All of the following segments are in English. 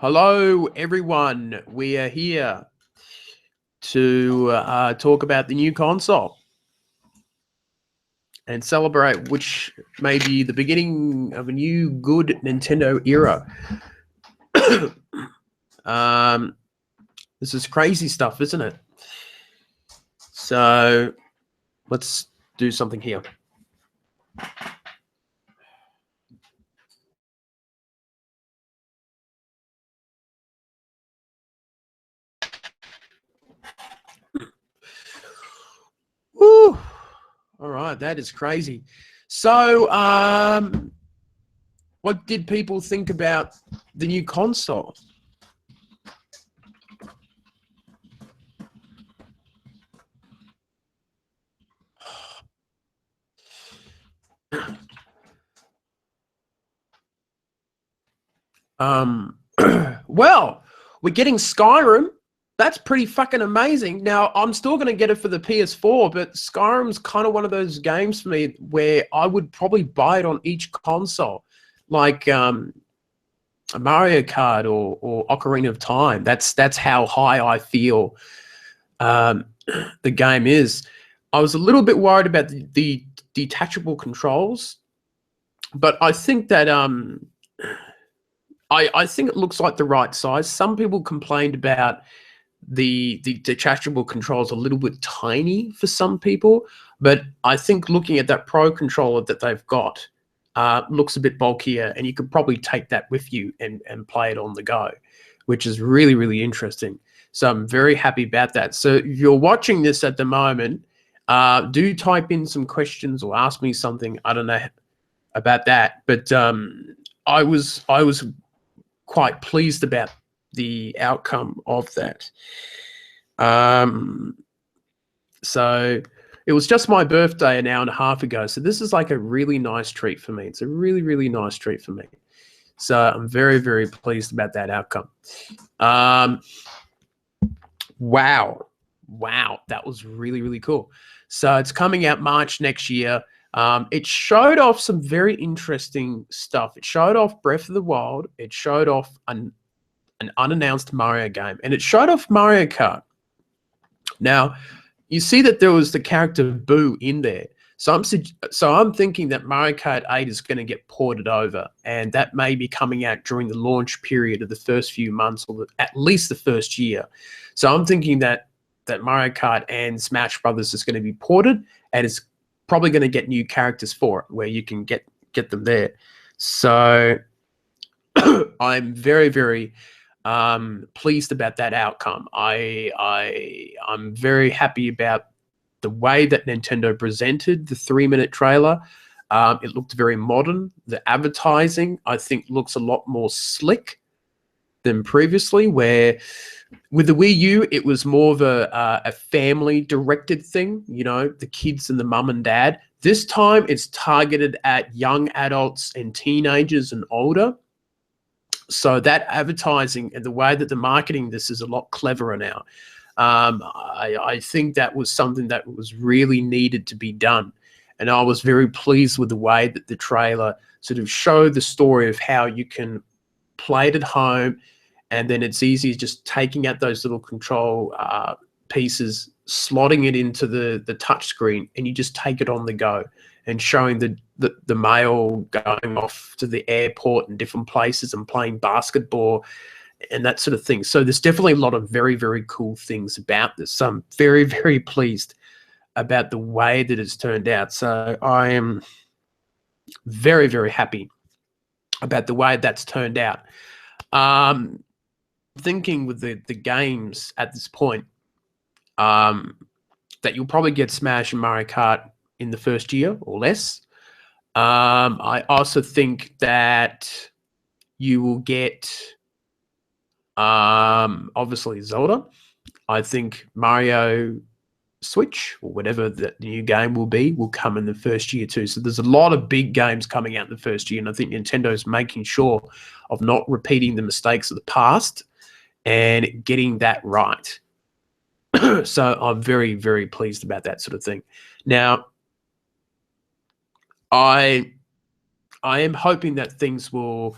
Hello, everyone. We are here to talk about the new console and celebrate, which may be the beginning of a new good Nintendo era. This is crazy stuff, isn't it? So let's do something here. Woo! All right, that is crazy. So, what did people think about the new console? Well, we're getting Skyrim. That's pretty fucking amazing. Now, I'm still going to get it for the PS4, but Skyrim's kind of one of those games for me where I would probably buy it on each console, like a Mario Kart or Ocarina of Time. That's how high I feel the game is. I was a little bit worried about the detachable controls, but I think that I think it looks like the right size. Some people complained about the detachable controls a little bit tiny for some people, but I think looking at that Pro controller that they've got looks a bit bulkier, and you could probably take that with you and play it on the go, which is really, really interesting. So I'm very happy about that. So if you're watching this at the moment, do type in some questions or ask me something. I don't know about that, but I was quite pleased about the outcome of that. So it was just my birthday an hour and a half ago. So this is like a really nice treat for me. It's a really, really nice treat for me. So I'm very, very pleased about that outcome. Wow. That was really, really cool. So it's coming out March next year. It showed off some very interesting stuff. It showed off Breath of the Wild. It showed off an unannounced Mario game, and it showed off Mario Kart. Now, you see that there was the character Boo in there. So I'm thinking that Mario Kart 8 is going to get ported over, and that may be coming out during the launch period of the first few months, or at least the first year. So I'm thinking that Mario Kart and Smash Brothers is going to be ported, and it's probably going to get new characters for it, where you can get them there. So I'm very, very pleased about that outcome. I'm very happy about the way that Nintendo presented the 3-minute trailer. It looked very modern. The advertising, I think, looks a lot more slick than previously, where with the Wii U, it was more of a family-directed thing, you know, the kids and the mum and dad. This time, it's targeted at young adults and teenagers and older. So that advertising and the way that the marketing this is a lot cleverer now. I think that was something that was really needed to be done. And I was very pleased with the way that the trailer sort of showed the story of how you can play it at home, and then it's easy just taking out those little control pieces, slotting it into the touch screen, and you just take it on the go, and showing the mail going off to the airport and different places and playing basketball and that sort of thing. So there's definitely a lot of very, very cool things about this. So I'm very, very pleased about the way that it's turned out. So I am very, very happy about the way that's turned out. Thinking with the games at this point, that you'll probably get Smash and Mario Kart in the first year or less. I also think that you will get obviously Zelda. I think Mario Switch or whatever the new game will come in the first year too. So there's a lot of big games coming out in the first year, and I think Nintendo's making sure of not repeating the mistakes of the past and getting that right. So I'm very, very pleased about that sort of thing. Now, I am hoping that things will,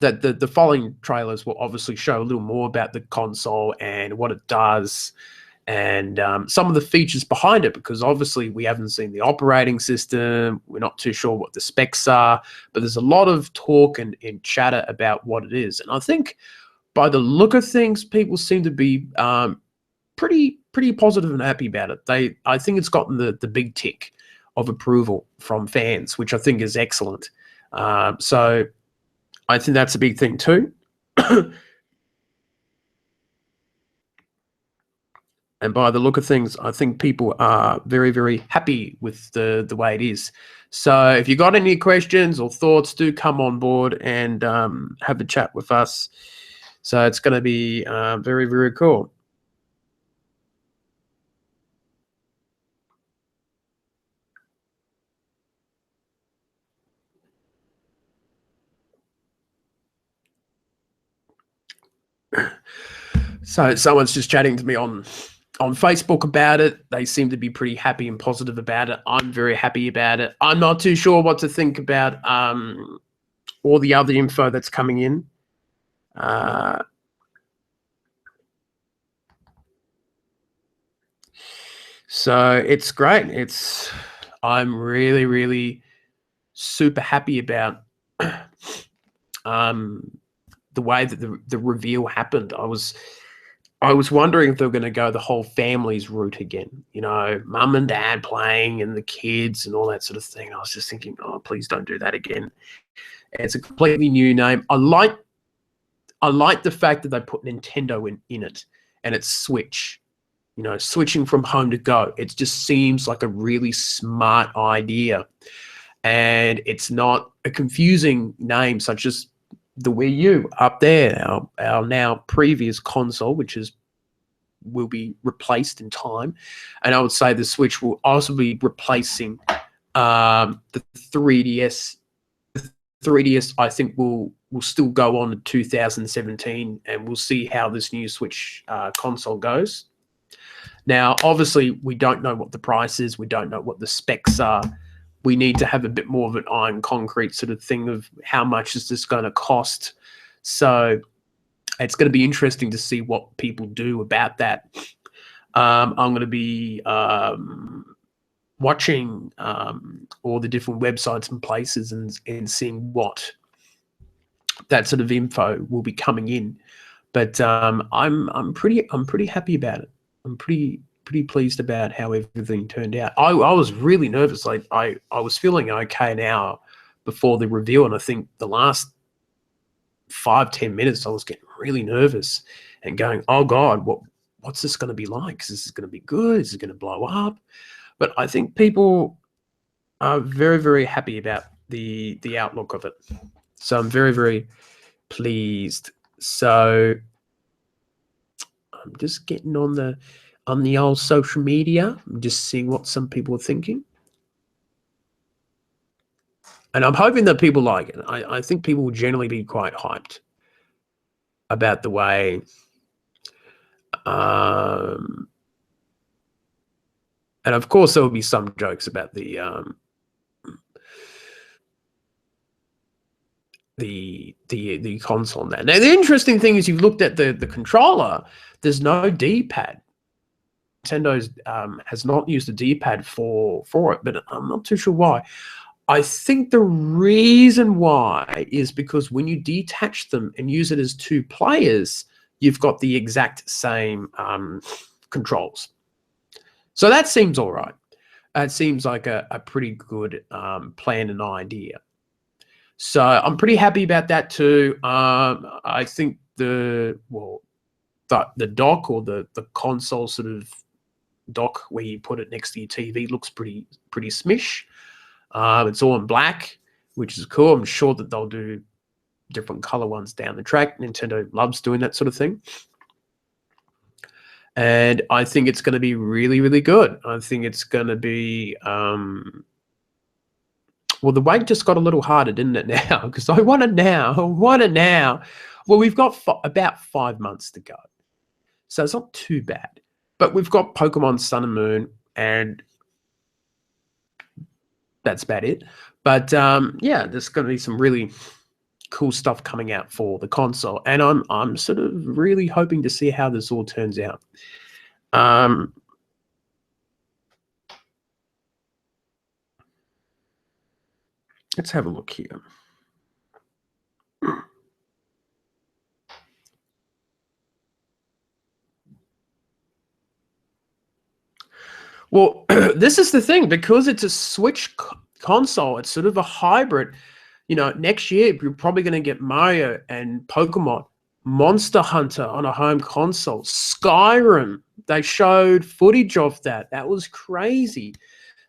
that the following trailers will obviously show a little more about the console and what it does, and some of the features behind it, because obviously we haven't seen the operating system. We're not too sure what the specs are, but there's a lot of talk and chatter about what it is. And I think by the look of things, people seem to be pretty positive and happy about it. I think it's gotten the big tick of approval from fans, which I think is excellent. So I think that's a big thing too. And by the look of things, I think people are very, very happy with the way it is. So if you got any questions or thoughts, do come on board and have a chat with us. So it's going to be very, very cool. So someone's just chatting to me on Facebook about it. They seem to be pretty happy and positive about it. I'm very happy about it. I'm not too sure what to think about all the other info that's coming in. So it's great. I'm really, really super happy about the way that the reveal happened. I was wondering if they were going to go the whole family's route again, mum and dad playing and the kids and all that sort of thing. I was just thinking, oh, please don't do that again. It's a completely new name. I like the fact that they put Nintendo in it, and it's Switch. Switching from home to go. It just seems like a really smart idea, and it's not a confusing name such as the Wii U up there, our now previous console, which will be replaced in time. And I would say the Switch will also be replacing the 3DS. The 3DS, I think, will still go on in 2017, and we'll see how this new Switch console goes. Now, obviously, we don't know what the price is. We don't know what the specs are. We need to have a bit more of an iron concrete sort of thing of how much is this going to cost. So it's going to be interesting to see what people do about that. I'm going to be watching all the different websites and places and seeing what that sort of info will be coming in. But I'm pretty happy about it. I'm pretty pleased about how everything turned out. I was really nervous. I was feeling okay now before the reveal, and I think the last 5-10 minutes I was getting really nervous and going, oh God, what's this going to be like? Is this going to be good? Is it going to blow up? But I think people are very, very happy about the outlook of it. So I'm very, very pleased. So I'm just getting on the old social media. I'm just seeing what some people are thinking. And I'm hoping that people like it. I think people will generally be quite hyped about the way and of course there will be some jokes about the console now. Now the interesting thing is, you've looked at the controller, there's no D-pad. Nintendo's has not used a D-pad for it, but I'm not too sure why. I think the reason why is because when you detach them and use it as two players, you've got the exact same controls. So that seems all right. It seems like a pretty good plan and idea. So I'm pretty happy about that too. I think the dock, or the console sort of dock where you put it next to your TV, looks pretty smish. It's all in black, which is cool. I'm sure that they'll do different color ones down the track. Nintendo loves doing that sort of thing. And I think it's going to be really, really good. I think it's going to be well, the wait just got a little harder, didn't it, now? Because I want it now. I want it now. Well, we've got about 5 months to go. So it's not too bad. But we've got Pokemon Sun and Moon, and that's about it. But yeah, there's going to be some really cool stuff coming out for the console, and I'm sort of really hoping to see how this all turns out. Let's have a look here. Well, this is the thing, because it's a Switch console, it's sort of a hybrid. You know, next year you're probably going to get Mario and Pokemon, Monster Hunter on a home console, Skyrim. They showed footage of that. That was crazy.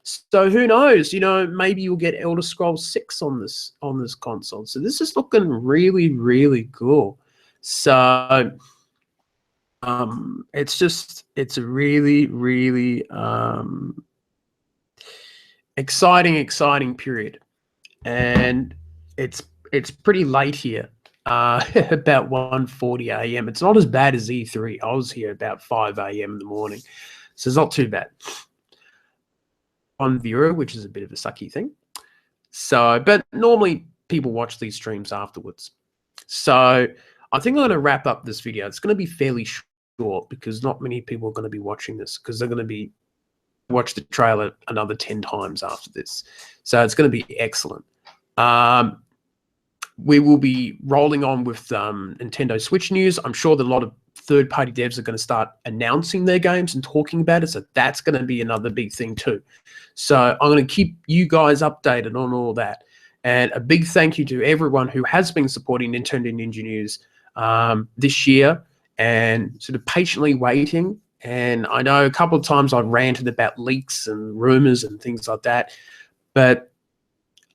So who knows? You know, maybe you'll get Elder Scrolls 6 on this console. So this is looking really, really cool. So it's a really, really exciting period, and it's pretty late here, about 1:40 a.m. It's not as bad as E3. I was here about 5 a.m. in the morning, so it's not too bad. On viewer, which is a bit of a sucky thing. So, but normally people watch these streams afterwards. So I think I'm going to wrap up this video. It's going to be fairly short because not many people are going to be watching this, because they're going to be watch the trailer another 10 times after this. So it's going to be excellent. We will be rolling on with Nintendo Switch news. I'm sure that a lot of third-party devs are going to start announcing their games and talking about it. So that's going to be another big thing too. So I'm going to keep you guys updated on all that. And a big thank you to everyone who has been supporting Nintendo Ninja News this year and sort of patiently waiting. And I know a couple of times I've ranted about leaks and rumors and things like that, but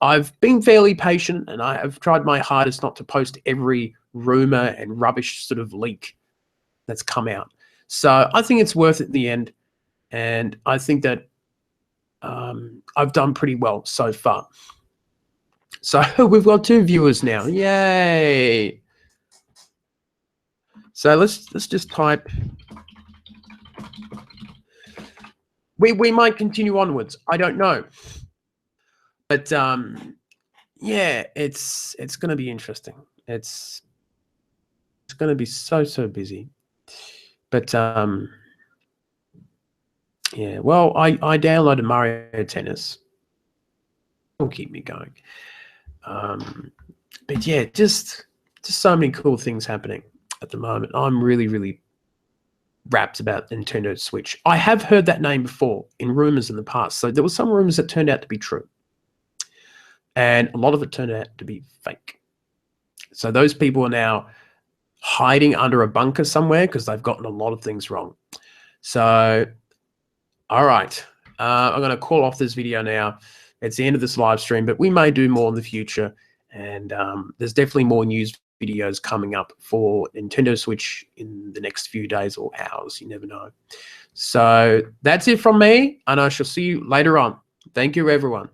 I've been fairly patient, and I have tried my hardest not to post every rumor and rubbish sort of leak that's come out. So I think it's worth it in the end, and I think that I've done pretty well so far. So we've got 2 viewers now. Yay! So let's just type. We might continue onwards. I don't know. But yeah, it's going to be interesting. It's going to be so busy. But yeah, well, I downloaded Mario Tennis. It'll keep me going. But yeah, just so many cool things happening at the moment. I'm really rapt about Nintendo Switch. I have heard that name before in rumors in the past. So there were some rumors that turned out to be true, and a lot of it turned out to be fake. So those people are now hiding under a bunker somewhere because they've gotten a lot of things wrong. So, all right, I'm going to call off this video now. It's the end of this live stream, but we may do more in the future, and there's definitely more news videos coming up for Nintendo Switch in the next few days or hours. You never know. So that's it from me, and I shall see you later on. Thank you, everyone.